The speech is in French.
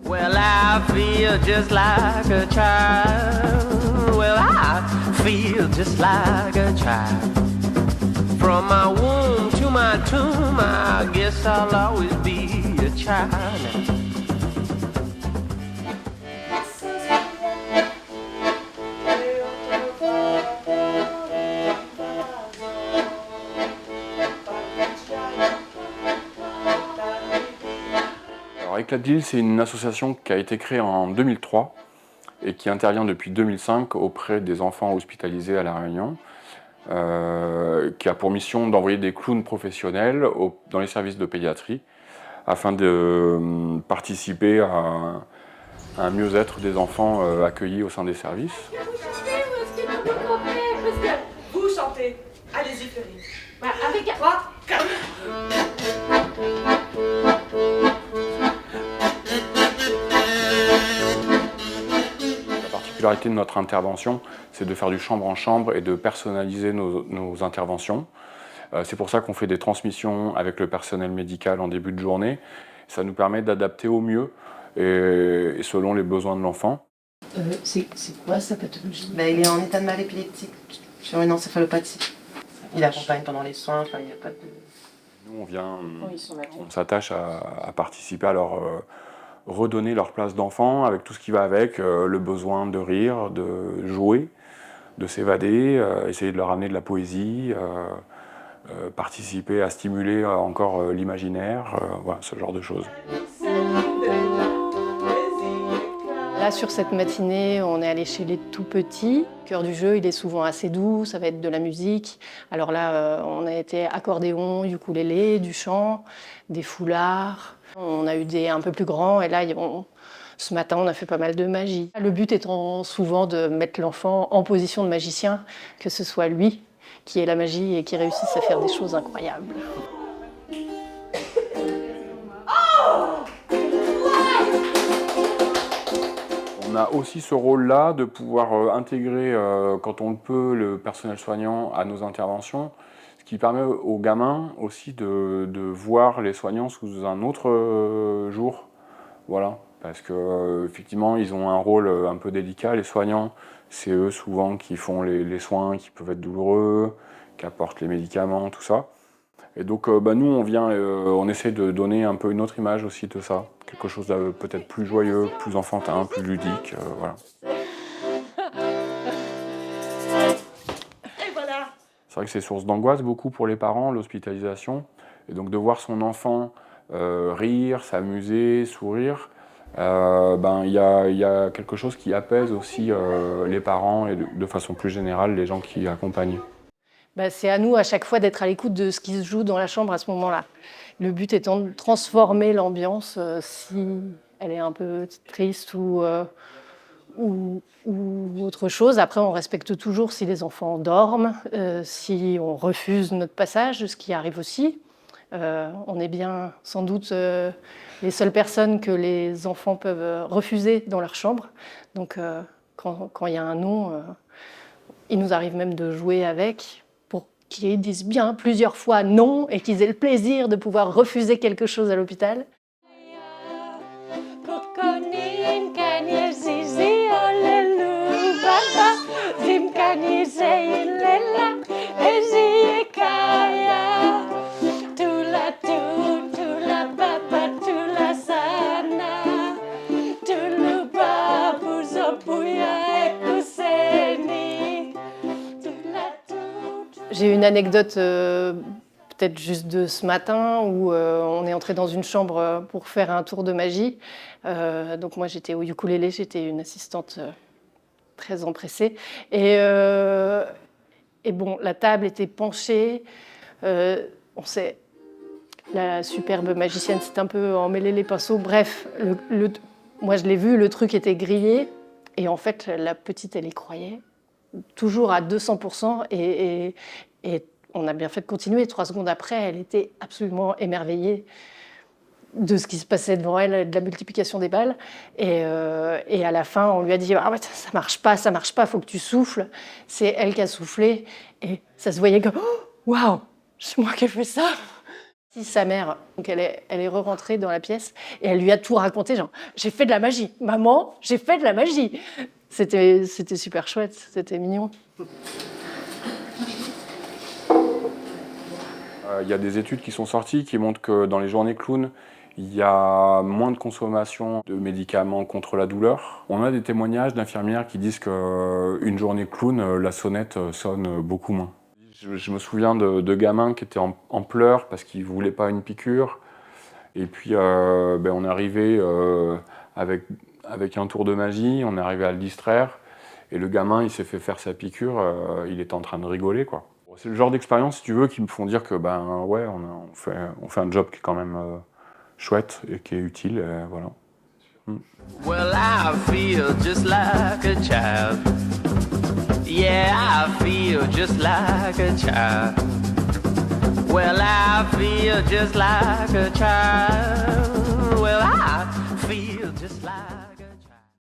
Well, I feel just like a child. Well, I feel just like a child. From my womb to my tomb, I guess I'll always be a child. Alors, Éclat de Lille, c'est une association qui a été créée en 2003 et qui intervient depuis 2005 auprès des enfants hospitalisés à La Réunion, qui a pour mission d'envoyer des clowns professionnels dans les services de pédiatrie afin de participer à un mieux-être des enfants accueillis au sein des services. Vous chantez. Allez-y, Fleury. Avec 3, 4. La particularité de notre intervention, c'est de faire du chambre en chambre et de personnaliser nos interventions. C'est pour ça qu'on fait des transmissions avec le personnel médical en début de journée. Ça nous permet d'adapter au mieux et selon les besoins de l'enfant. C'est quoi sa pathologie? Il est en état de mal épileptique sur une encéphalopathie. Il accompagne pendant les soins, il n'y a pas de... Nous, on s'attache à participer à leur redonner leur place d'enfant avec tout ce qui va avec, le besoin de rire, de jouer, de s'évader, essayer de leur amener de la poésie, participer à stimuler encore l'imaginaire, voilà, ce genre de choses. Là, sur cette matinée, on est allé chez les tout petits. Le cœur du jeu, il est souvent assez doux, ça va être de la musique. Alors là, on a été accordéon, ukulélé, du chant, des foulards. On a eu des un peu plus grands et là, ce matin, on a fait pas mal de magie. Le but étant souvent de mettre l'enfant en position de magicien, que ce soit lui qui ait la magie et qui réussisse à faire des choses incroyables. On a aussi ce rôle-là de pouvoir intégrer, quand on le peut, le personnel soignant à nos interventions, ce qui permet aux gamins aussi de voir les soignants sous un autre jour. Voilà, parce qu'effectivement, ils ont un rôle un peu délicat. Les soignants, c'est eux souvent qui font les soins qui peuvent être douloureux, qui apportent les médicaments, tout ça. Et donc nous, on essaie de donner un peu une autre image aussi de ça. Quelque chose de peut-être plus joyeux, plus enfantin, plus ludique, voilà. Et voilà. C'est vrai que c'est source d'angoisse beaucoup pour les parents, l'hospitalisation. Et donc de voir son enfant rire, s'amuser, sourire, y a quelque chose qui apaise aussi les parents et de façon plus générale les gens qui accompagnent. C'est à nous à chaque fois d'être à l'écoute de ce qui se joue dans la chambre à ce moment-là. Le but étant de transformer l'ambiance si elle est un peu triste ou autre chose. Après, on respecte toujours si les enfants dorment, si on refuse notre passage, ce qui arrive aussi. On est bien sans doute les seules personnes que les enfants peuvent refuser dans leur chambre. Donc quand il y a un non, il nous arrive même de jouer avec pour qu'ils disent bien plusieurs fois non et qu'ils aient le plaisir de pouvoir refuser quelque chose à l'hôpital. J'ai une anecdote peut-être juste de ce matin où on est entré dans une chambre pour faire un tour de magie. Donc moi j'étais au ukulélé, j'étais une assistante très empressée. Et bon, la table était penchée. La superbe magicienne s'est un peu emmêlée les pinceaux. Bref, moi je l'ai vu, le truc était grillé. Et en fait, la petite, elle y croyait. Toujours à 200%. Et on a bien fait de continuer. 3 secondes après, elle était absolument émerveillée de ce qui se passait devant elle, de la multiplication des balles. Et à la fin, on lui a dit « Ah ouais, ça marche pas, faut que tu souffles. » C'est elle qui a soufflé et ça se voyait comme « Oh, waouh, c'est moi qui ai fait ça !» Sa mère, donc elle est re-rentrée dans la pièce et elle lui a tout raconté, genre « J'ai fait de la magie, maman, j'ai fait de la magie !» C'était super chouette, c'était mignon. Il y a des études qui sont sorties qui montrent que dans les journées clown, il y a moins de consommation de médicaments contre la douleur. On a des témoignages d'infirmières qui disent qu'une journée clown, la sonnette sonne beaucoup moins. Je me souviens de gamins qui étaient en pleurs parce qu'ils ne voulaient pas une piqûre. Et puis on est arrivé avec un tour de magie, on est arrivé à le distraire. Et le gamin, il s'est fait faire sa piqûre, il était en train de rigoler, quoi. C'est le genre d'expérience, si tu veux, qui me font dire que ouais, on fait un job qui est quand même chouette et qui est utile, voilà. Well, I feel just like a child. Yeah, I feel just like a child. Well, I feel just like a child. Well, I feel just like a